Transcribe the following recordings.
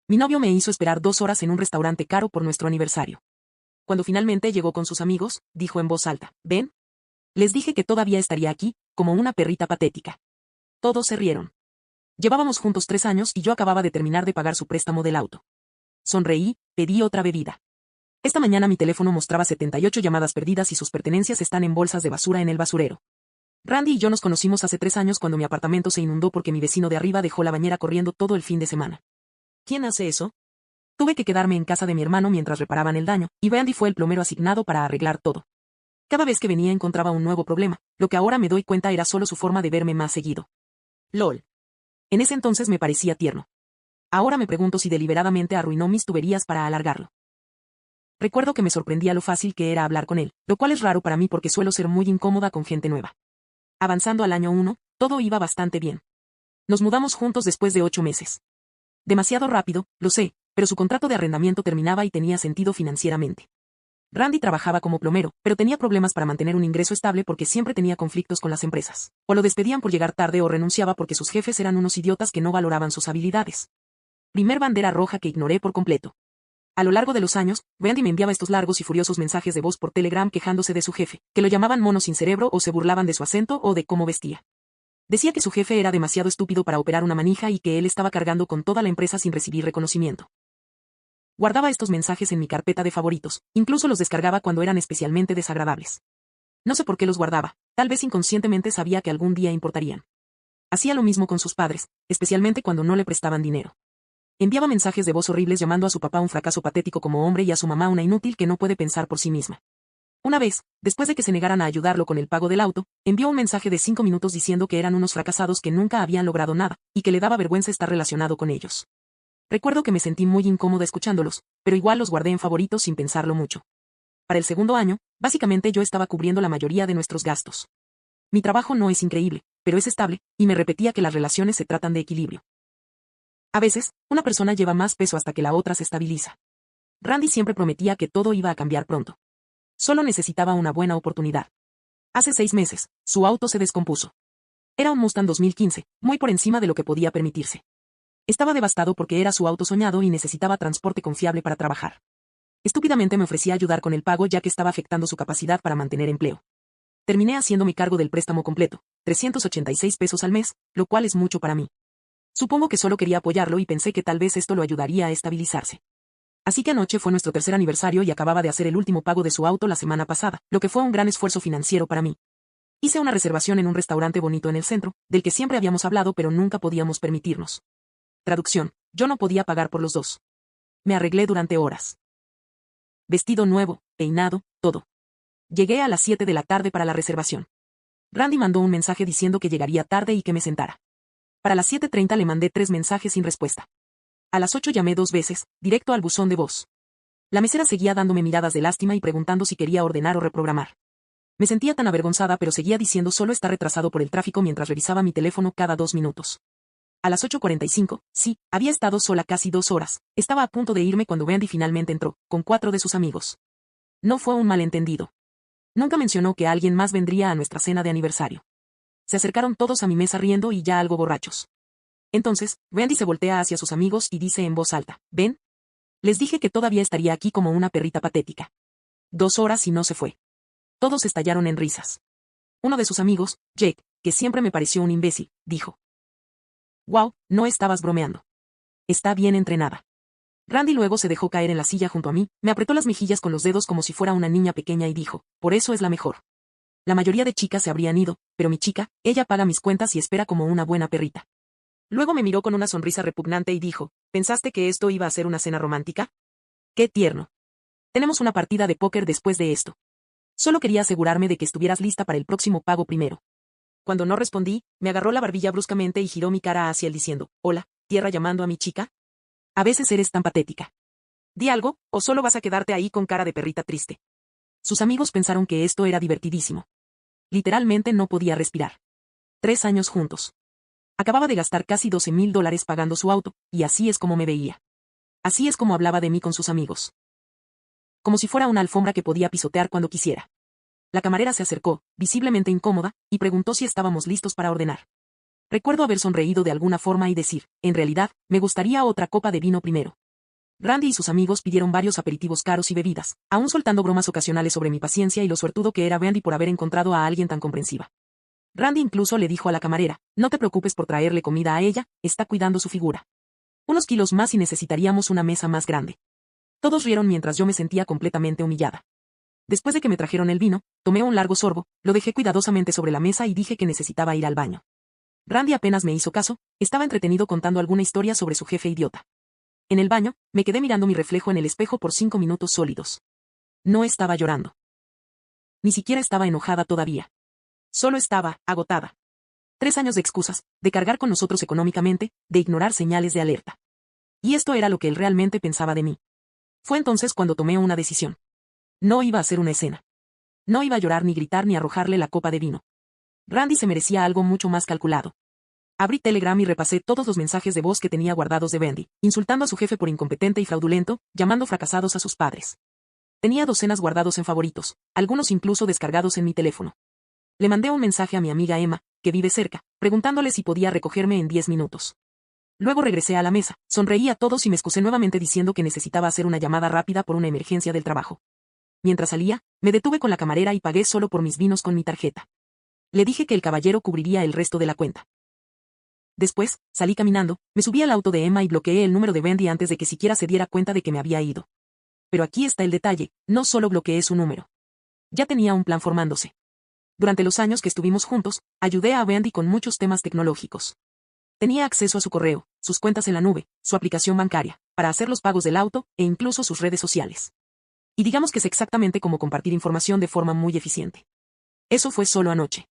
Mi novio me hizo esperar 2 horas en un restaurante caro por nuestro aniversario. Cuando finalmente llegó con sus amigos, dijo en voz alta, ¿ven? Les dije que todavía estaría aquí, como una perrita patética. Todos se rieron. Llevábamos juntos 3 años y yo acababa de terminar de pagar su préstamo del auto. Sonreí, pedí otra bebida. Esta mañana mi teléfono mostraba 78 llamadas perdidas y sus pertenencias están en bolsas de basura en el basurero. Randy y yo nos conocimos hace 3 años cuando mi apartamento se inundó porque mi vecino de arriba dejó la bañera corriendo todo el fin de semana. ¿Quién hace eso? Tuve que quedarme en casa de mi hermano mientras reparaban el daño, y Randy fue el plomero asignado para arreglar todo. Cada vez que venía encontraba un nuevo problema, lo que ahora me doy cuenta era solo su forma de verme más seguido. LOL. En ese entonces me parecía tierno. Ahora me pregunto si deliberadamente arruinó mis tuberías para alargarlo. Recuerdo que me sorprendía lo fácil que era hablar con él, lo cual es raro para mí porque suelo ser muy incómoda con gente nueva. Avanzando al año 1, todo iba bastante bien. Nos mudamos juntos después de 8 meses. Demasiado rápido, lo sé, pero su contrato de arrendamiento terminaba y tenía sentido financieramente. Randy trabajaba como plomero, pero tenía problemas para mantener un ingreso estable porque siempre tenía conflictos con las empresas. O lo despedían por llegar tarde o renunciaba porque sus jefes eran unos idiotas que no valoraban sus habilidades. Primer bandera roja que ignoré por completo. A lo largo de los años, Randy me enviaba estos largos y furiosos mensajes de voz por Telegram quejándose de su jefe, que lo llamaban mono sin cerebro o se burlaban de su acento o de cómo vestía. Decía que su jefe era demasiado estúpido para operar una manija y que él estaba cargando con toda la empresa sin recibir reconocimiento. Guardaba estos mensajes en mi carpeta de favoritos, incluso los descargaba cuando eran especialmente desagradables. No sé por qué los guardaba, tal vez inconscientemente sabía que algún día importarían. Hacía lo mismo con sus padres, especialmente cuando no le prestaban dinero. Enviaba mensajes de voz horribles llamando a su papá un fracaso patético como hombre y a su mamá una inútil que no puede pensar por sí misma. Una vez, después de que se negaran a ayudarlo con el pago del auto, envió un mensaje de 5 minutos diciendo que eran unos fracasados que nunca habían logrado nada, y que le daba vergüenza estar relacionado con ellos. Recuerdo que me sentí muy incómoda escuchándolos, pero igual los guardé en favoritos sin pensarlo mucho. Para el segundo año, básicamente yo estaba cubriendo la mayoría de nuestros gastos. Mi trabajo no es increíble, pero es estable, y me repetía que las relaciones se tratan de equilibrio. A veces, una persona lleva más peso hasta que la otra se estabiliza. Randy siempre prometía que todo iba a cambiar pronto. Solo necesitaba una buena oportunidad. Hace 6 meses, su auto se descompuso. Era un Mustang 2015, muy por encima de lo que podía permitirse. Estaba devastado porque era su auto soñado y necesitaba transporte confiable para trabajar. Estúpidamente me ofrecía ayudar con el pago ya que estaba afectando su capacidad para mantener empleo. Terminé haciéndome cargo del préstamo completo, 386 pesos al mes, lo cual es mucho para mí. Supongo que solo quería apoyarlo y pensé que tal vez esto lo ayudaría a estabilizarse. Así que anoche fue nuestro tercer aniversario y acababa de hacer el último pago de su auto la semana pasada, lo que fue un gran esfuerzo financiero para mí. Hice una reservación en un restaurante bonito en el centro, del que siempre habíamos hablado pero nunca podíamos permitirnos. Traducción, yo no podía pagar por los dos. Me arreglé durante horas. Vestido nuevo, peinado, todo. Llegué a las 7 de la tarde para la reservación. Randy mandó un mensaje diciendo que llegaría tarde y que me sentara. Para las 7:30 le mandé 3 mensajes sin respuesta. A las 8 llamé 2 veces, directo al buzón de voz. La mesera seguía dándome miradas de lástima y preguntando si quería ordenar o reprogramar. Me sentía tan avergonzada pero seguía diciendo solo está retrasado por el tráfico mientras revisaba mi teléfono cada 2 minutos. A las 8:45, sí, había estado sola casi 2 horas, estaba a punto de irme cuando Randy finalmente entró, con 4 de sus amigos. No fue un malentendido. Nunca mencionó que alguien más vendría a nuestra cena de aniversario. Se acercaron todos a mi mesa riendo y ya algo borrachos. Entonces, Randy se voltea hacia sus amigos y dice en voz alta, ¿ven? Les dije que todavía estaría aquí como una perrita patética. 2 horas y no se fue. Todos estallaron en risas. Uno de sus amigos, Jake, que siempre me pareció un imbécil, dijo. Wow, no estabas bromeando. Está bien entrenada. Randy luego se dejó caer en la silla junto a mí, me apretó las mejillas con los dedos como si fuera una niña pequeña y dijo, por eso es la mejor. La mayoría de chicas se habrían ido, pero mi chica, ella paga mis cuentas y espera como una buena perrita. Luego me miró con una sonrisa repugnante y dijo, ¿pensaste que esto iba a ser una cena romántica? ¡Qué tierno! Tenemos una partida de póker después de esto. Solo quería asegurarme de que estuvieras lista para el próximo pago primero. Cuando no respondí, me agarró la barbilla bruscamente y giró mi cara hacia él diciendo, hola, tierra llamando a mi chica. A veces eres tan patética. Di algo, o solo vas a quedarte ahí con cara de perrita triste. Sus amigos pensaron que esto era divertidísimo. Literalmente no podía respirar. 3 años juntos. Acababa de gastar casi $12,000 pagando su auto, y así es como me veía. Así es como hablaba de mí con sus amigos. Como si fuera una alfombra que podía pisotear cuando quisiera. La camarera se acercó, visiblemente incómoda, y preguntó si estábamos listos para ordenar. Recuerdo haber sonreído de alguna forma y decir, en realidad, me gustaría otra copa de vino primero. Randy y sus amigos pidieron varios aperitivos caros y bebidas, aún soltando bromas ocasionales sobre mi paciencia y lo suertudo que era Randy por haber encontrado a alguien tan comprensiva. Randy incluso le dijo a la camarera, no te preocupes por traerle comida a ella, está cuidando su figura. Unos kilos más y necesitaríamos una mesa más grande. Todos rieron mientras yo me sentía completamente humillada. Después de que me trajeron el vino, tomé un largo sorbo, lo dejé cuidadosamente sobre la mesa y dije que necesitaba ir al baño. Randy apenas me hizo caso, estaba entretenido contando alguna historia sobre su jefe idiota. En el baño, me quedé mirando mi reflejo en el espejo por 5 minutos sólidos. No estaba llorando. Ni siquiera estaba enojada todavía. Solo estaba, agotada. 3 años de excusas, de cargar con nosotros económicamente, de ignorar señales de alerta. Y esto era lo que él realmente pensaba de mí. Fue entonces cuando tomé una decisión. No iba a hacer una escena. No iba a llorar ni gritar ni arrojarle la copa de vino. Randy se merecía algo mucho más calculado. Abrí Telegram y repasé todos los mensajes de voz que tenía guardados de Randy, insultando a su jefe por incompetente y fraudulento, llamando fracasados a sus padres. Tenía docenas guardados en favoritos, algunos incluso descargados en mi teléfono. Le mandé un mensaje a mi amiga Emma, que vive cerca, preguntándole si podía recogerme en 10 minutos. Luego regresé a la mesa, sonreí a todos y me excusé nuevamente diciendo que necesitaba hacer una llamada rápida por una emergencia del trabajo. Mientras salía, me detuve con la camarera y pagué solo por mis vinos con mi tarjeta. Le dije que el caballero cubriría el resto de la cuenta. Después, salí caminando, me subí al auto de Emma y bloqueé el número de Randy antes de que siquiera se diera cuenta de que me había ido. Pero aquí está el detalle, no solo bloqueé su número. Ya tenía un plan formándose. Durante los años que estuvimos juntos, ayudé a Randy con muchos temas tecnológicos. Tenía acceso a su correo, sus cuentas en la nube, su aplicación bancaria, para hacer los pagos del auto, e incluso sus redes sociales. Y digamos que sé exactamente cómo compartir información de forma muy eficiente. Eso fue solo anoche.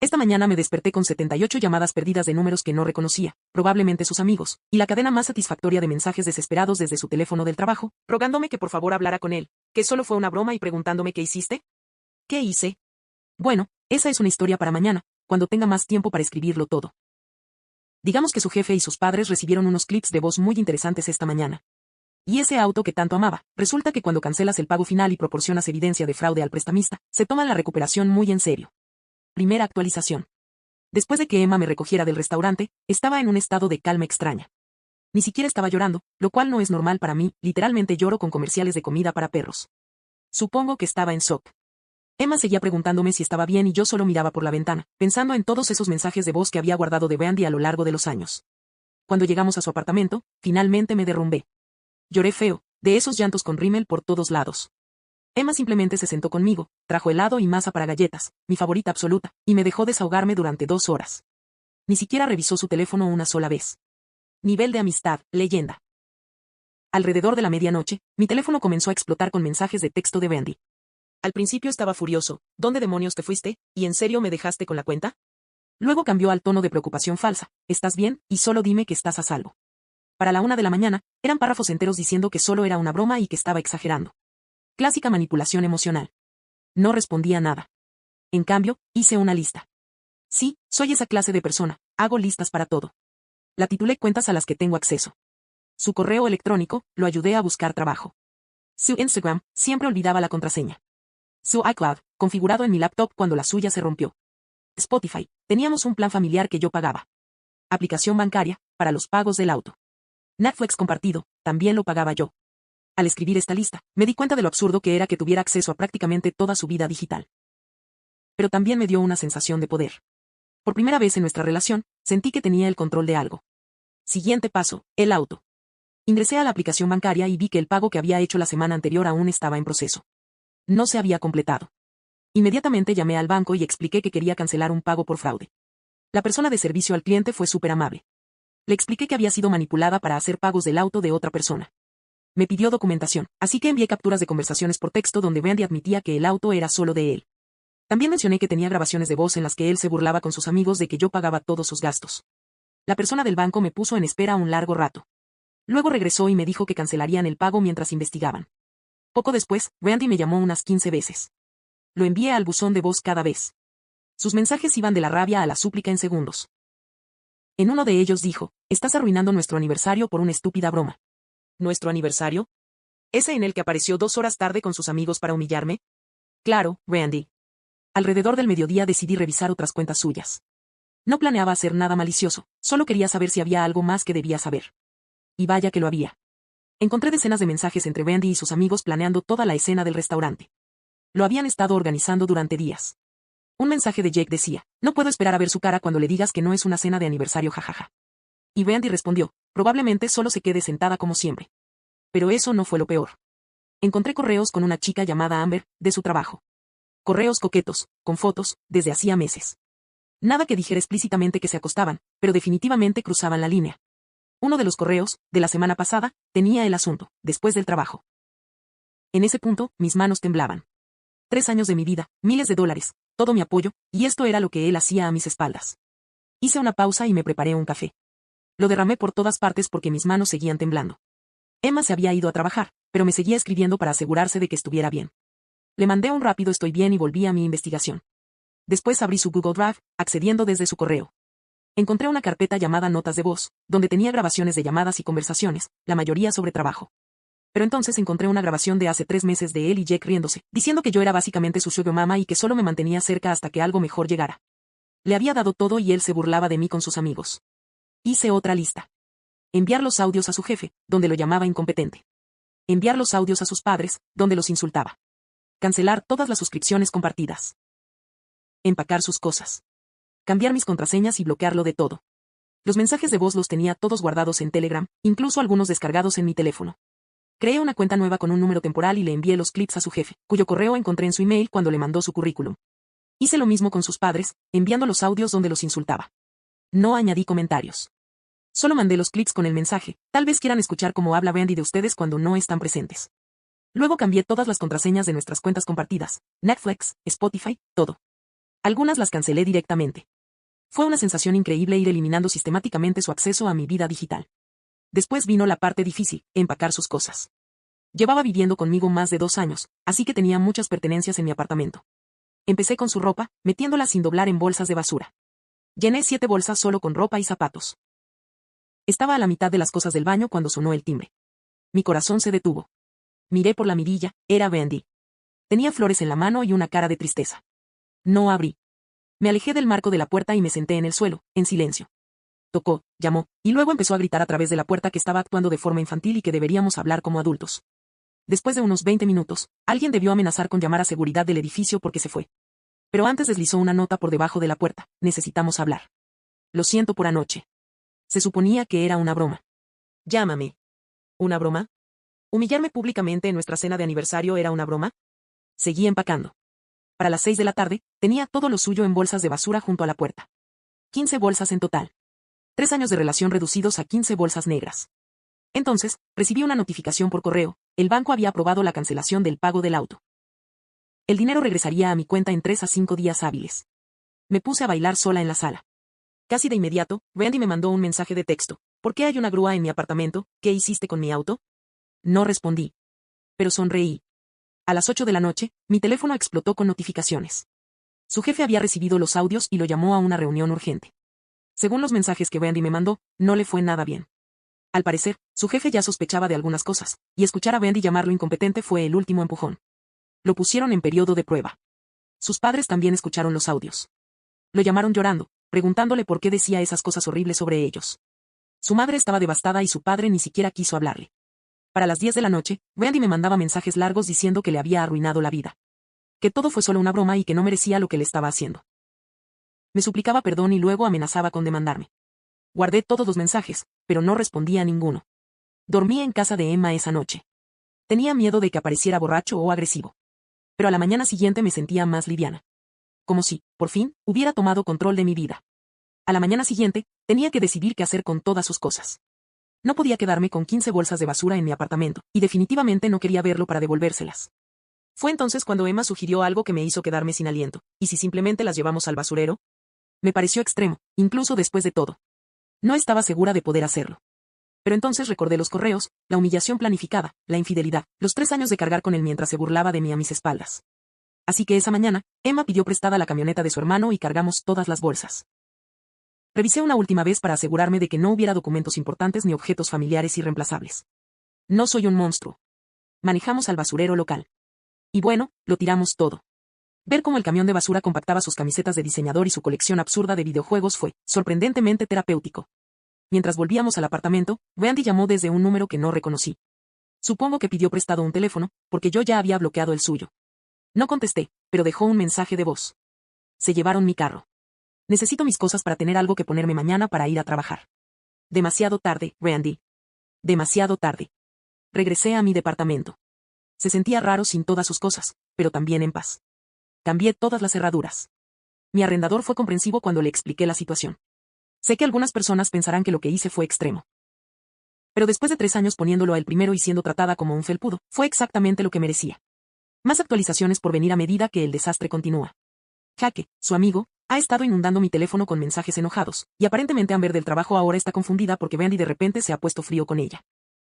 Esta mañana me desperté con 78 llamadas perdidas de números que no reconocía, probablemente sus amigos, y la cadena más satisfactoria de mensajes desesperados desde su teléfono del trabajo, rogándome que por favor hablara con él, que solo fue una broma y preguntándome qué hiciste. ¿Qué hice? Bueno, esa es una historia para mañana, cuando tenga más tiempo para escribirlo todo. Digamos que su jefe y sus padres recibieron unos clips de voz muy interesantes esta mañana. Y ese auto que tanto amaba, resulta que cuando cancelas el pago final y proporcionas evidencia de fraude al prestamista, se toma la recuperación muy en serio. Primera actualización. Después de que Emma me recogiera del restaurante, estaba en un estado de calma extraña. Ni siquiera estaba llorando, lo cual no es normal para mí, literalmente lloro con comerciales de comida para perros. Supongo que estaba en shock. Emma seguía preguntándome si estaba bien y yo solo miraba por la ventana, pensando en todos esos mensajes de voz que había guardado de Randy a lo largo de los años. Cuando llegamos a su apartamento, finalmente me derrumbé. Lloré feo, de esos llantos con rímel por todos lados. Emma simplemente se sentó conmigo, trajo helado y masa para galletas, mi favorita absoluta, y me dejó desahogarme durante 2 horas. Ni siquiera revisó su teléfono una sola vez. Nivel de amistad, leyenda. Alrededor de la medianoche, mi teléfono comenzó a explotar con mensajes de texto de Randy. Al principio estaba furioso, ¿dónde demonios te fuiste? ¿Y en serio me dejaste con la cuenta? Luego cambió al tono de preocupación falsa, ¿estás bien? Y solo dime que estás a salvo. Para la 1 de la mañana, eran párrafos enteros diciendo que solo era una broma y que estaba exagerando. Clásica manipulación emocional. No respondía nada. En cambio, hice una lista. Sí, soy esa clase de persona, hago listas para todo. La titulé Cuentas a las que tengo acceso. Su correo electrónico, lo ayudé a buscar trabajo. Su Instagram, siempre olvidaba la contraseña. Su iCloud, configurado en mi laptop cuando la suya se rompió. Spotify, teníamos un plan familiar que yo pagaba. Aplicación bancaria, para los pagos del auto. Netflix compartido, también lo pagaba yo. Al escribir esta lista, me di cuenta de lo absurdo que era que tuviera acceso a prácticamente toda su vida digital. Pero también me dio una sensación de poder. Por primera vez en nuestra relación, sentí que tenía el control de algo. Siguiente paso, el auto. Ingresé a la aplicación bancaria y vi que el pago que había hecho la semana anterior aún estaba en proceso. No se había completado. Inmediatamente llamé al banco y expliqué que quería cancelar un pago por fraude. La persona de servicio al cliente fue súper amable. Le expliqué que había sido manipulada para hacer pagos del auto de otra persona. Me pidió documentación, así que envié capturas de conversaciones por texto donde Randy admitía que el auto era solo de él. También mencioné que tenía grabaciones de voz en las que él se burlaba con sus amigos de que yo pagaba todos sus gastos. La persona del banco me puso en espera un largo rato. Luego regresó y me dijo que cancelarían el pago mientras investigaban. Poco después, Randy me llamó unas 15 veces. Lo envié al buzón de voz cada vez. Sus mensajes iban de la rabia a la súplica en segundos. En uno de ellos dijo, estás arruinando nuestro aniversario por una estúpida broma. ¿Nuestro aniversario? ¿Ese en el que apareció 2 horas tarde con sus amigos para humillarme? Claro, Randy. Alrededor del mediodía decidí revisar otras cuentas suyas. No planeaba hacer nada malicioso, solo quería saber si había algo más que debía saber. Y vaya que lo había. Encontré decenas de mensajes entre Wendy y sus amigos planeando toda la escena del restaurante. Lo habían estado organizando durante días. Un mensaje de Jake decía, no puedo esperar a ver su cara cuando le digas que no es una cena de aniversario, jajaja. Y Wendy respondió, probablemente solo se quede sentada como siempre. Pero eso no fue lo peor. Encontré correos con una chica llamada Amber, de su trabajo. Correos coquetos, con fotos, desde hacía meses. Nada que dijera explícitamente que se acostaban, pero definitivamente cruzaban la línea. Uno de los correos, de la semana pasada, tenía el asunto, después del trabajo. En ese punto, mis manos temblaban. 3 años de mi vida, miles de dólares, todo mi apoyo, y esto era lo que él hacía a mis espaldas. Hice una pausa y me preparé un café. Lo derramé por todas partes porque mis manos seguían temblando. Emma se había ido a trabajar, pero me seguía escribiendo para asegurarse de que estuviera bien. Le mandé un rápido estoy bien y volví a mi investigación. Después abrí su Google Drive, accediendo desde su correo. Encontré una carpeta llamada Notas de voz, donde tenía grabaciones de llamadas y conversaciones, la mayoría sobre trabajo. Pero entonces encontré una grabación de hace 3 meses de él y Jake riéndose, diciendo que yo era básicamente su sugar mama y que solo me mantenía cerca hasta que algo mejor llegara. Le había dado todo y él se burlaba de mí con sus amigos. Hice otra lista. Enviar los audios a su jefe, donde lo llamaba incompetente. Enviar los audios a sus padres, donde los insultaba. Cancelar todas las suscripciones compartidas. Empacar sus cosas. Cambiar mis contraseñas y bloquearlo de todo. Los mensajes de voz los tenía todos guardados en Telegram, incluso algunos descargados en mi teléfono. Creé una cuenta nueva con un número temporal y le envié los clips a su jefe, cuyo correo encontré en su email cuando le mandó su currículum. Hice lo mismo con sus padres, enviando los audios donde los insultaba. No añadí comentarios. Solo mandé los clips con el mensaje, tal vez quieran escuchar cómo habla Wendy de ustedes cuando no están presentes. Luego cambié todas las contraseñas de nuestras cuentas compartidas, Netflix, Spotify, todo. Algunas las cancelé directamente. Fue una sensación increíble ir eliminando sistemáticamente su acceso a mi vida digital. Después vino la parte difícil, empacar sus cosas. Llevaba viviendo conmigo más de 2 años, así que tenía muchas pertenencias en mi apartamento. Empecé con su ropa, metiéndola sin doblar en bolsas de basura. Llené 7 bolsas solo con ropa y zapatos. Estaba a la mitad de las cosas del baño cuando sonó el timbre. Mi corazón se detuvo. Miré por la mirilla, era Wendy. Tenía flores en la mano y una cara de tristeza. No abrí. Me alejé del marco de la puerta y me senté en el suelo, en silencio. Tocó, llamó, y luego empezó a gritar a través de la puerta que estaba actuando de forma infantil y que deberíamos hablar como adultos. Después de unos 20 minutos, alguien debió amenazar con llamar a seguridad del edificio porque se fue. Pero antes deslizó una nota por debajo de la puerta, necesitamos hablar. Lo siento por anoche. Se suponía que era una broma. Llámame. ¿Una broma? ¿Humillarme públicamente en nuestra cena de aniversario era una broma? Seguí empacando. Para las 6 de la tarde, tenía todo lo suyo en bolsas de basura junto a la puerta. 15 bolsas en total. 3 años de relación reducidos a 15 bolsas negras. Entonces, recibí una notificación por correo, el banco había aprobado la cancelación del pago del auto. El dinero regresaría a mi cuenta en 3 a 5 días hábiles. Me puse a bailar sola en la sala. Casi de inmediato, Wendy me mandó un mensaje de texto. ¿Por qué hay una grúa en mi apartamento? ¿Qué hiciste con mi auto? No respondí. Pero sonreí. A las 8 de la noche, mi teléfono explotó con notificaciones. Su jefe había recibido los audios y lo llamó a una reunión urgente. Según los mensajes que Wendy me mandó, no le fue nada bien. Al parecer, su jefe ya sospechaba de algunas cosas, y escuchar a Wendy llamarlo incompetente fue el último empujón. Lo pusieron en periodo de prueba. Sus padres también escucharon los audios. Lo llamaron llorando, preguntándole por qué decía esas cosas horribles sobre ellos. Su madre estaba devastada y su padre ni siquiera quiso hablarle. Para las 10 de la noche, Wendy me mandaba mensajes largos diciendo que le había arruinado la vida. Que todo fue solo una broma y que no merecía lo que le estaba haciendo. Me suplicaba perdón y luego amenazaba con demandarme. Guardé todos los mensajes, pero no respondía a ninguno. Dormí en casa de Emma esa noche. Tenía miedo de que apareciera borracho o agresivo. Pero a la mañana siguiente me sentía más liviana. Como si, por fin, hubiera tomado control de mi vida. A la mañana siguiente, tenía que decidir qué hacer con todas sus cosas. No podía quedarme con 15 bolsas de basura en mi apartamento, y definitivamente no quería verlo para devolvérselas. Fue entonces cuando Emma sugirió algo que me hizo quedarme sin aliento. ¿Y si simplemente las llevamos al basurero? Me pareció extremo, incluso después de todo. No estaba segura de poder hacerlo. Pero entonces recordé los correos, la humillación planificada, la infidelidad, los 3 años de cargar con él mientras se burlaba de mí a mis espaldas. Así que esa mañana, Emma pidió prestada la camioneta de su hermano y cargamos todas las bolsas. Revisé una última vez para asegurarme de que no hubiera documentos importantes ni objetos familiares irreemplazables. No soy un monstruo. Manejamos al basurero local. Y bueno, lo tiramos todo. Ver cómo el camión de basura compactaba sus camisetas de diseñador y su colección absurda de videojuegos fue, sorprendentemente terapéutico. Mientras volvíamos al apartamento, Randy llamó desde un número que no reconocí. Supongo que pidió prestado un teléfono, porque yo ya había bloqueado el suyo. No contesté, pero dejó un mensaje de voz. Se llevaron mi carro. Necesito mis cosas para tener algo que ponerme mañana para ir a trabajar. Demasiado tarde, Randy. Demasiado tarde. Regresé a mi departamento. Se sentía raro sin todas sus cosas, pero también en paz. Cambié todas las cerraduras. Mi arrendador fue comprensivo cuando le expliqué la situación. Sé que algunas personas pensarán que lo que hice fue extremo. Pero después de 3 años poniéndolo a él primero y siendo tratada como un felpudo, fue exactamente lo que merecía. Más actualizaciones por venir a medida que el desastre continúa. Jake, su amigo, ha estado inundando mi teléfono con mensajes enojados, y aparentemente Amber del trabajo ahora está confundida porque Randy de repente se ha puesto frío con ella.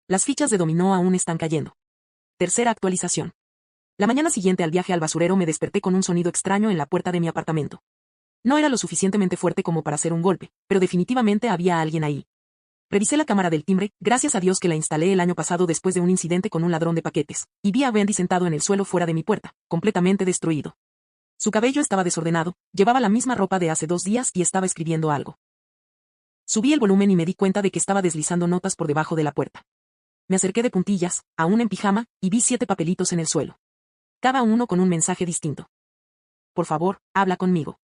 Las fichas de dominó aún están cayendo. Tercera actualización. La mañana siguiente al viaje al basurero me desperté con un sonido extraño en la puerta de mi apartamento. No era lo suficientemente fuerte como para hacer un golpe, pero definitivamente había alguien ahí. Revisé la cámara del timbre, gracias a Dios que la instalé el año pasado después de un incidente con un ladrón de paquetes, y vi a Randy sentado en el suelo fuera de mi puerta, completamente destruido. Su cabello estaba desordenado, llevaba la misma ropa de hace 2 días y estaba escribiendo algo. Subí el volumen y me di cuenta de que estaba deslizando notas por debajo de la puerta. Me acerqué de puntillas, aún en pijama, y vi 7 papelitos en el suelo. Cada uno con un mensaje distinto. Por favor, habla conmigo.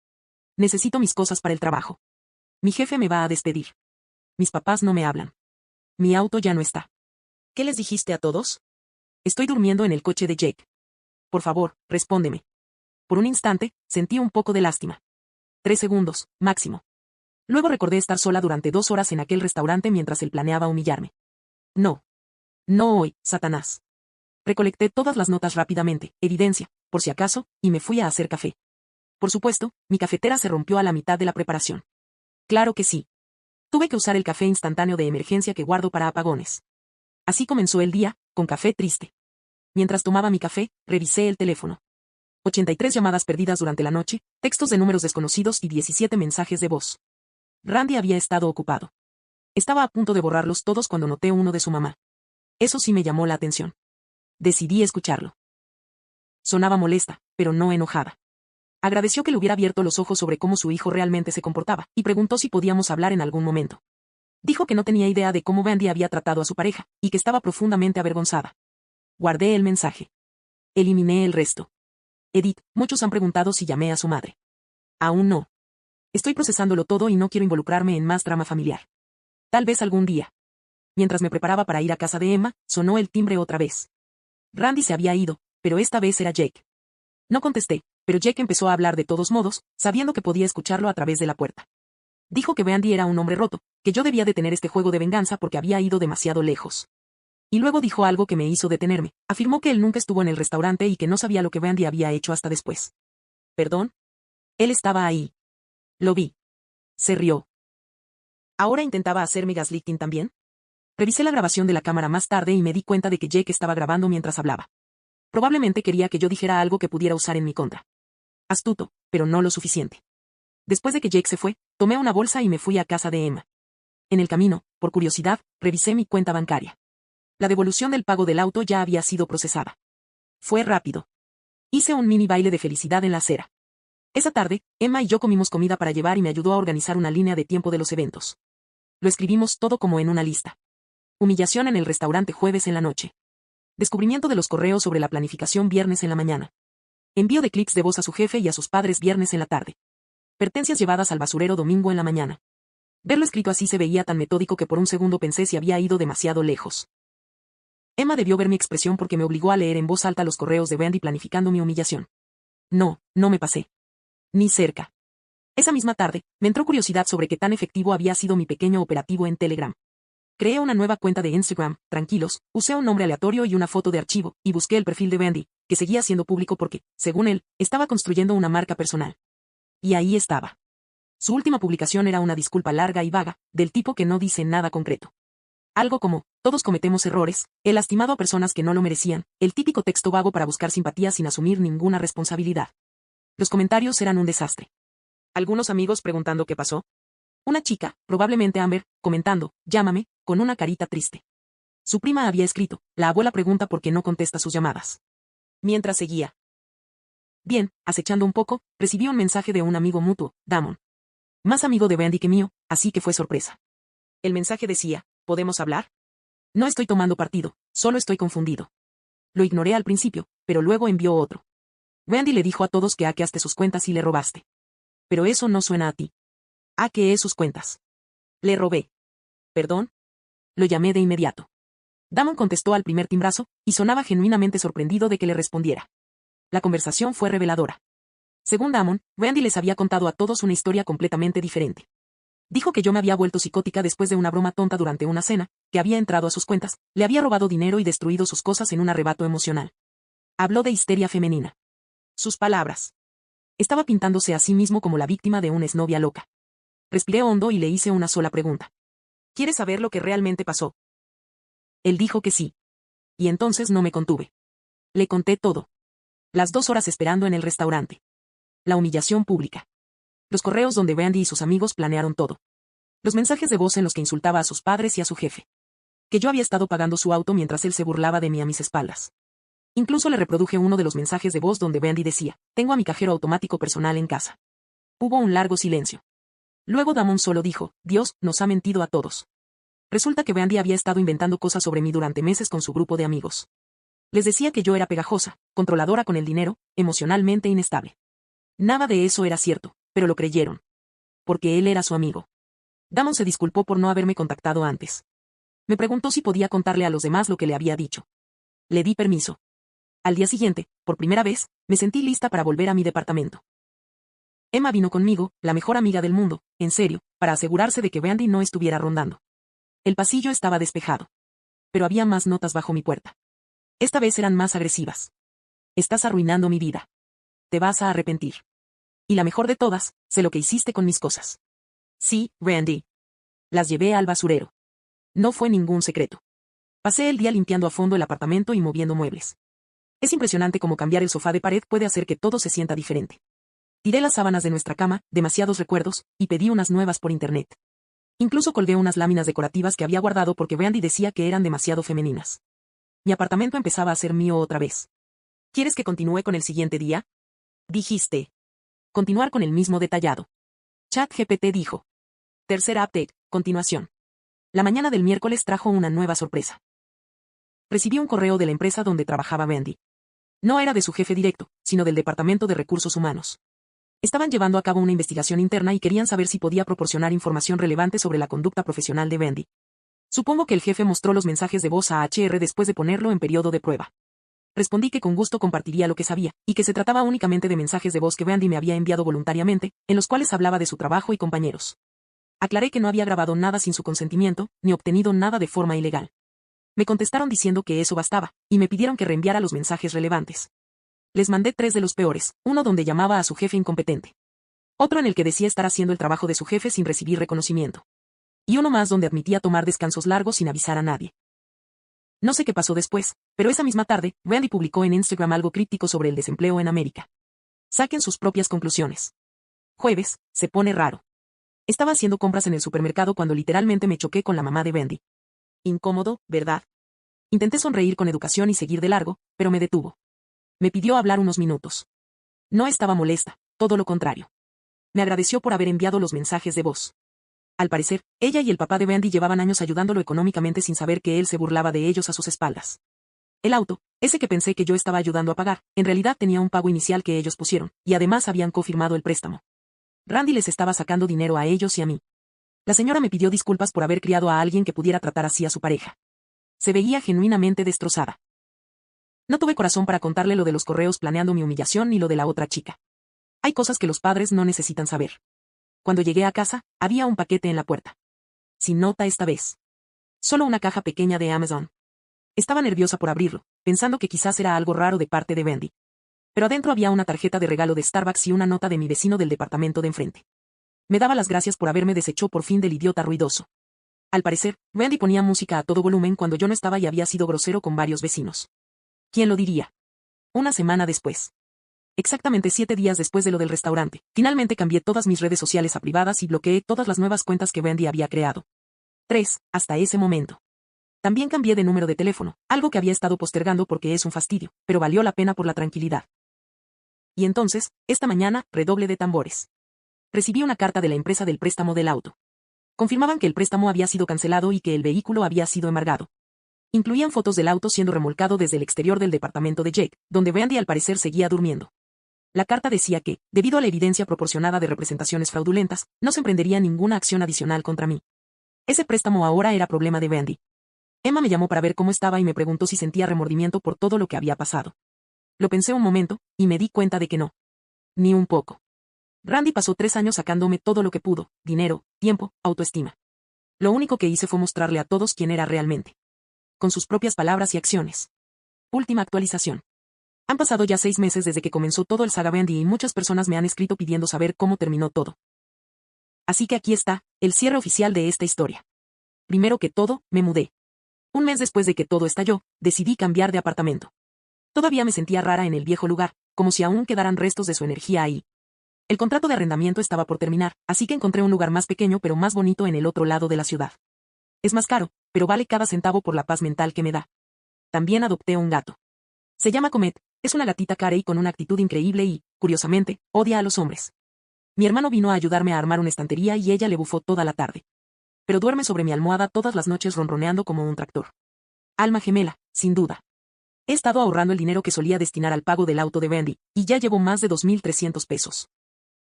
Necesito mis cosas para el trabajo. Mi jefe me va a despedir. Mis papás no me hablan. Mi auto ya no está. ¿Qué les dijiste a todos? Estoy durmiendo en el coche de Jake. Por favor, respóndeme. Por un instante, sentí un poco de lástima. 3 segundos, máximo. Luego recordé estar sola durante 2 horas en aquel restaurante mientras él planeaba humillarme. No. No hoy, Satanás. Recolecté todas las notas rápidamente, evidencia, por si acaso, y me fui a hacer café. Por supuesto, mi cafetera se rompió a la mitad de la preparación. Claro que sí. Tuve que usar el café instantáneo de emergencia que guardo para apagones. Así comenzó el día, con café triste. Mientras tomaba mi café, revisé el teléfono. 83 llamadas perdidas durante la noche, textos de números desconocidos y 17 mensajes de voz. Randy había estado ocupado. Estaba a punto de borrarlos todos cuando noté uno de su mamá. Eso sí me llamó la atención. Decidí escucharlo. Sonaba molesta, pero no enojada. Agradeció que le hubiera abierto los ojos sobre cómo su hijo realmente se comportaba, y preguntó si podíamos hablar en algún momento. Dijo que no tenía idea de cómo Randy había tratado a su pareja, y que estaba profundamente avergonzada. Guardé el mensaje. Eliminé el resto. Edith, muchos han preguntado si llamé a su madre. Aún no. Estoy procesándolo todo y no quiero involucrarme en más drama familiar. Tal vez algún día. Mientras me preparaba para ir a casa de Emma, sonó el timbre otra vez. Randy se había ido, pero esta vez era Jake. No contesté, pero Jake empezó a hablar de todos modos, sabiendo que podía escucharlo a través de la puerta. Dijo que Randy era un hombre roto, que yo debía detener este juego de venganza porque había ido demasiado lejos. Y luego dijo algo que me hizo detenerme. Afirmó que él nunca estuvo en el restaurante y que no sabía lo que Randy había hecho hasta después. ¿Perdón? Él estaba ahí. Lo vi. Se rió. ¿Ahora intentaba hacerme gaslighting también? Revisé la grabación de la cámara más tarde y me di cuenta de que Jake estaba grabando mientras hablaba. Probablemente quería que yo dijera algo que pudiera usar en mi contra. Astuto, pero no lo suficiente. Después de que Jake se fue, tomé una bolsa y me fui a casa de Emma. En el camino, por curiosidad, revisé mi cuenta bancaria. La devolución del pago del auto ya había sido procesada. Fue rápido. Hice un mini baile de felicidad en la acera. Esa tarde, Emma y yo comimos comida para llevar y me ayudó a organizar una línea de tiempo de los eventos. Lo escribimos todo como en una lista. Humillación en el restaurante jueves en la noche. Descubrimiento de los correos sobre la planificación viernes en la mañana. Envío de clics de voz a su jefe y a sus padres viernes en la tarde. Pertenencias llevadas al basurero domingo en la mañana. Verlo escrito así se veía tan metódico que por un segundo pensé si había ido demasiado lejos. Emma debió ver mi expresión porque me obligó a leer en voz alta los correos de Randy planificando mi humillación. No, no me pasé. Ni cerca. Esa misma tarde, me entró curiosidad sobre qué tan efectivo había sido mi pequeño operativo en Telegram. Creé una nueva cuenta de Instagram, tranquilos, usé un nombre aleatorio y una foto de archivo, y busqué el perfil de Randy, que seguía siendo público porque, según él, estaba construyendo una marca personal. Y ahí estaba. Su última publicación era una disculpa larga y vaga, del tipo que no dice nada concreto. Algo como, todos cometemos errores, he lastimado a personas que no lo merecían, el típico texto vago para buscar simpatía sin asumir ninguna responsabilidad. Los comentarios eran un desastre. Algunos amigos preguntando qué pasó. Una chica, probablemente Amber, comentando, llámame, con una carita triste. Su prima había escrito, la abuela pregunta por qué no contesta sus llamadas. Mientras seguía. Bien, acechando un poco, recibí un mensaje de un amigo mutuo, Damon. Más amigo de Brandy que mío, así que fue sorpresa. El mensaje decía, ¿podemos hablar? No estoy tomando partido, solo estoy confundido. Lo ignoré al principio, pero luego envió otro. Brandy le dijo a todos que hackeaste sus cuentas y le robaste. Pero eso no suena a ti. Hackeé sus cuentas. Le robé. ¿Perdón? Lo llamé de inmediato. Damon contestó al primer timbrazo, y sonaba genuinamente sorprendido de que le respondiera. La conversación fue reveladora. Según Damon, Brandy les había contado a todos una historia completamente diferente. Dijo que yo me había vuelto psicótica después de una broma tonta durante una cena, que había entrado a sus cuentas, le había robado dinero y destruido sus cosas en un arrebato emocional. Habló de histeria femenina. Sus palabras. Estaba pintándose a sí mismo como la víctima de una exnovia loca. Respiré hondo y le hice una sola pregunta. ¿Quieres saber lo que realmente pasó? Él dijo que sí. Y entonces no me contuve. Le conté todo. Las 2 horas esperando en el restaurante. La humillación pública. Los correos donde Brandy y sus amigos planearon todo. Los mensajes de voz en los que insultaba a sus padres y a su jefe. Que yo había estado pagando su auto mientras él se burlaba de mí a mis espaldas. Incluso le reproduje uno de los mensajes de voz donde Brandy decía, tengo a mi cajero automático personal en casa. Hubo un largo silencio. Luego Damon solo dijo, Dios, nos ha mentido a todos. Resulta que Brandy había estado inventando cosas sobre mí durante meses con su grupo de amigos. Les decía que yo era pegajosa, controladora con el dinero, emocionalmente inestable. Nada de eso era cierto, pero lo creyeron. Porque él era su amigo. Damon se disculpó por no haberme contactado antes. Me preguntó si podía contarle a los demás lo que le había dicho. Le di permiso. Al día siguiente, por primera vez, me sentí lista para volver a mi departamento. Emma vino conmigo, la mejor amiga del mundo, en serio, para asegurarse de que Brandy no estuviera rondando. El pasillo estaba despejado. Pero había más notas bajo mi puerta. Esta vez eran más agresivas. Estás arruinando mi vida. Te vas a arrepentir. Y la mejor de todas, sé lo que hiciste con mis cosas. Sí, Brandy. Las llevé al basurero. No fue ningún secreto. Pasé el día limpiando a fondo el apartamento y moviendo muebles. Es impresionante cómo cambiar el sofá de pared puede hacer que todo se sienta diferente. Tiré las sábanas de nuestra cama, demasiados recuerdos, y pedí unas nuevas por internet. Incluso colgué unas láminas decorativas que había guardado porque Brandy decía que eran demasiado femeninas. Mi apartamento empezaba a ser mío otra vez. ¿Quieres que continúe con el siguiente día? Dijiste. Continuar con el mismo detallado. ChatGPT dijo. Tercera update, continuación. La mañana del miércoles trajo una nueva sorpresa. Recibí un correo de la empresa donde trabajaba Brandy. No era de su jefe directo, sino del Departamento de Recursos Humanos. Estaban llevando a cabo una investigación interna y querían saber si podía proporcionar información relevante sobre la conducta profesional de Brandy. Supongo que el jefe mostró los mensajes de voz a HR después de ponerlo en periodo de prueba. Respondí que con gusto compartiría lo que sabía, y que se trataba únicamente de mensajes de voz que Brandy me había enviado voluntariamente, en los cuales hablaba de su trabajo y compañeros. Aclaré que no había grabado nada sin su consentimiento, ni obtenido nada de forma ilegal. Me contestaron diciendo que eso bastaba, y me pidieron que reenviara los mensajes relevantes. Les mandé 3 de los peores, uno donde llamaba a su jefe incompetente. Otro en el que decía estar haciendo el trabajo de su jefe sin recibir reconocimiento. Y uno más donde admitía tomar descansos largos sin avisar a nadie. No sé qué pasó después, pero esa misma tarde, Brandy publicó en Instagram algo críptico sobre el desempleo en América. Saquen sus propias conclusiones. Jueves, se pone raro. Estaba haciendo compras en el supermercado cuando literalmente me choqué con la mamá de Brandy. Incómodo, ¿verdad? Intenté sonreír con educación y seguir de largo, pero me detuvo. Me pidió hablar unos minutos. No estaba molesta, todo lo contrario. Me agradeció por haber enviado los mensajes de voz. Al parecer, ella y el papá de Brandy llevaban años ayudándolo económicamente sin saber que él se burlaba de ellos a sus espaldas. El auto, ese que pensé que yo estaba ayudando a pagar, en realidad tenía un pago inicial que ellos pusieron, y además habían confirmado el préstamo. Brandy les estaba sacando dinero a ellos y a mí. La señora me pidió disculpas por haber criado a alguien que pudiera tratar así a su pareja. Se veía genuinamente destrozada. No tuve corazón para contarle lo de los correos planeando mi humillación ni lo de la otra chica. Hay cosas que los padres no necesitan saber. Cuando llegué a casa, había un paquete en la puerta. Sin nota esta vez. Solo una caja pequeña de Amazon. Estaba nerviosa por abrirlo, pensando que quizás era algo raro de parte de Brandy. Pero adentro había una tarjeta de regalo de Starbucks y una nota de mi vecino del departamento de enfrente. Me daba las gracias por haberme deshecho por fin del idiota ruidoso. Al parecer, Brandy ponía música a todo volumen cuando yo no estaba y había sido grosero con varios vecinos. ¿Quién lo diría? Una semana después. Exactamente 7 días después de lo del restaurante, finalmente cambié todas mis redes sociales a privadas y bloqueé todas las nuevas cuentas que Brandy había creado. 3, hasta ese momento. También cambié de número de teléfono, algo que había estado postergando porque es un fastidio, pero valió la pena por la tranquilidad. Y entonces, esta mañana, redoble de tambores. Recibí una carta de la empresa del préstamo del auto. Confirmaban que el préstamo había sido cancelado y que el vehículo había sido embargado. Incluían fotos del auto siendo remolcado desde el exterior del departamento de Jake, donde Brandy al parecer seguía durmiendo. La carta decía que, debido a la evidencia proporcionada de representaciones fraudulentas, no se emprendería ninguna acción adicional contra mí. Ese préstamo ahora era problema de Brandy. Emma me llamó para ver cómo estaba y me preguntó si sentía remordimiento por todo lo que había pasado. Lo pensé un momento, y me di cuenta de que no. Ni un poco. Randy pasó 3 años sacándome todo lo que pudo, dinero, tiempo, autoestima. Lo único que hice fue mostrarle a todos quién era realmente. Con sus propias palabras y acciones. Última actualización. Han pasado ya 6 meses desde que comenzó todo el saga Brandy y muchas personas me han escrito pidiendo saber cómo terminó todo. Así que aquí está, el cierre oficial de esta historia. Primero que todo, me mudé. Un mes después de que todo estalló, decidí cambiar de apartamento. Todavía me sentía rara en el viejo lugar, como si aún quedaran restos de su energía ahí. El contrato de arrendamiento estaba por terminar, así que encontré un lugar más pequeño pero más bonito en el otro lado de la ciudad. Es más caro, pero vale cada centavo por la paz mental que me da. También adopté un gato. Se llama Comet, es una gatita carey con una actitud increíble y, curiosamente, odia a los hombres. Mi hermano vino a ayudarme a armar una estantería y ella le bufó toda la tarde. Pero duerme sobre mi almohada todas las noches ronroneando como un tractor. Alma gemela, sin duda. He estado ahorrando el dinero que solía destinar al pago del auto de Brandy, y ya llevo más de 2,300 pesos.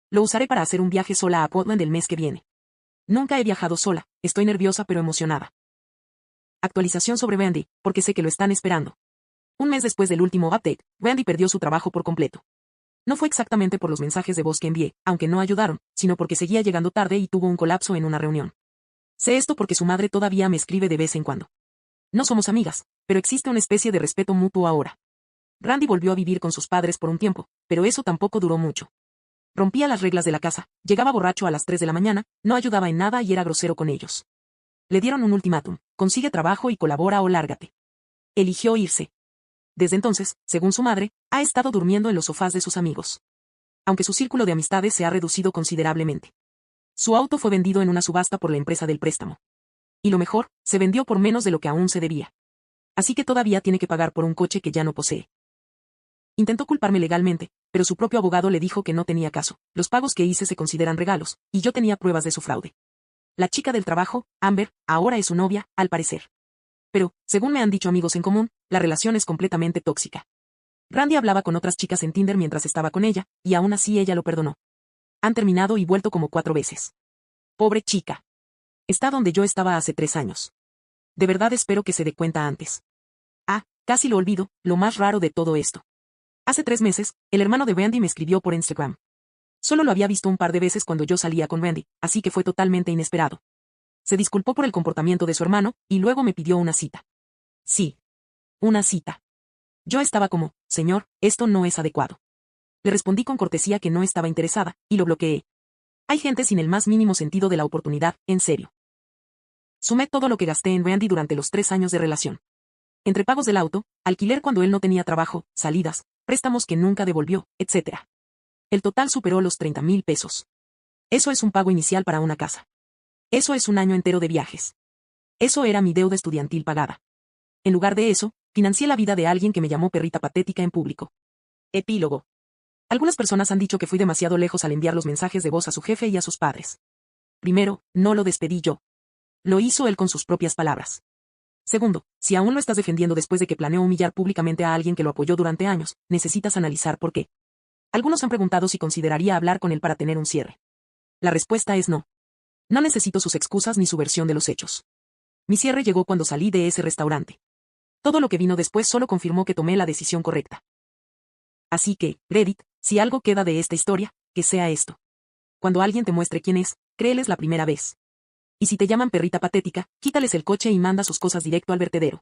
Lo usaré para hacer un viaje sola a Portland el mes que viene. Nunca he viajado sola, estoy nerviosa pero emocionada. Actualización sobre Brandy, porque sé que lo están esperando. Un mes después del último update, Brandy perdió su trabajo por completo. No fue exactamente por los mensajes de voz que envié, aunque no ayudaron, sino porque seguía llegando tarde y tuvo un colapso en una reunión. Sé esto porque su madre todavía me escribe de vez en cuando. No somos amigas, pero existe una especie de respeto mutuo ahora. Randy volvió a vivir con sus padres por un tiempo, pero eso tampoco duró mucho. Rompía las reglas de la casa, llegaba borracho a las 3 de la mañana, no ayudaba en nada y era grosero con ellos. Le dieron un ultimátum: consigue trabajo y colabora o lárgate. Eligió irse. Desde entonces, según su madre, ha estado durmiendo en los sofás de sus amigos. Aunque su círculo de amistades se ha reducido considerablemente. Su auto fue vendido en una subasta por la empresa del préstamo. Y lo mejor, se vendió por menos de lo que aún se debía. Así que todavía tiene que pagar por un coche que ya no posee. Intentó culparme legalmente, pero su propio abogado le dijo que no tenía caso. Los pagos que hice se consideran regalos, y yo tenía pruebas de su fraude. La chica del trabajo, Amber, ahora es su novia, al parecer. Pero, según me han dicho amigos en común, la relación es completamente tóxica. Randy hablaba con otras chicas en Tinder mientras estaba con ella, y aún así ella lo perdonó. Han terminado y vuelto como 4 veces. Pobre chica. Está donde yo estaba hace 3 años. De verdad espero que se dé cuenta antes. Ah, casi lo olvido, lo más raro de todo esto. Hace 3 meses, el hermano de Brandy me escribió por Instagram. Solo lo había visto un par de veces cuando yo salía con Brandy, así que fue totalmente inesperado. Se disculpó por el comportamiento de su hermano, y luego me pidió una cita. Sí. Una cita. Yo estaba como, señor, esto no es adecuado. Le respondí con cortesía que no estaba interesada, y lo bloqueé. Hay gente sin el más mínimo sentido de la oportunidad, en serio. Sumé todo lo que gasté en Brandy durante los 3 años de relación. Entre pagos del auto, alquiler cuando él no tenía trabajo, salidas, préstamos que nunca devolvió, etc. El total superó los 30,000 pesos. Eso es un pago inicial para una casa. Eso es un año entero de viajes. Eso era mi deuda estudiantil pagada. En lugar de eso, financié la vida de alguien que me llamó perrita patética en público. Epílogo. Algunas personas han dicho que fui demasiado lejos al enviar los mensajes de voz a su jefe y a sus padres. Primero, no lo despedí yo. Lo hizo él con sus propias palabras. Segundo, si aún lo estás defendiendo después de que planeó humillar públicamente a alguien que lo apoyó durante años, necesitas analizar por qué. Algunos han preguntado si consideraría hablar con él para tener un cierre. La respuesta es no. No necesito sus excusas ni su versión de los hechos. Mi cierre llegó cuando salí de ese restaurante. Todo lo que vino después solo confirmó que tomé la decisión correcta. Así que, Reddit, si algo queda de esta historia, que sea esto. Cuando alguien te muestre quién es, créeles la primera vez. Y si te llaman perrita patética, quítales el coche y manda sus cosas directo al vertedero.